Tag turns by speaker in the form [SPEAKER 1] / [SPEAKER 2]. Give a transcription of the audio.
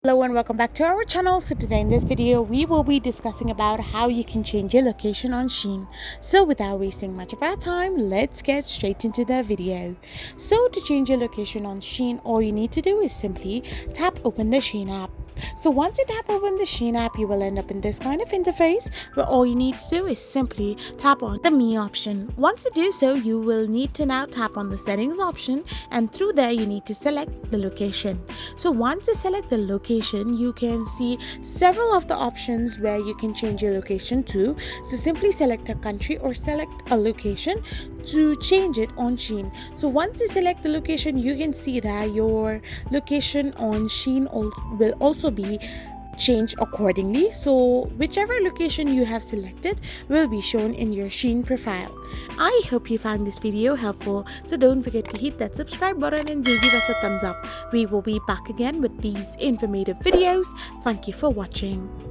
[SPEAKER 1] Hello and welcome back to our channel. So today in this video we will be discussing about how you can change your location on Shein. So without wasting much of our time, let's get straight into the video. So to change your location on Shein, all you need to do is simply tap open the Shein app. So once you tap open the Shein app, you will end up in this kind of interface where all you need to do is simply tap on the Me option. Once you do so, you will need to now tap on the settings option, and through there you need to select the location. So once you select the location, you can see several of the options where you can change your location to. So simply select a country or select a location to change it on Shein. So once you select the location, you can see that your location on Shein will also be changed accordingly. So whichever location you have selected will be shown in your Shein profile. I hope you found this video helpful, so don't forget to hit that subscribe button and do give us a thumbs up. We will be back again with these informative videos. Thank you for watching.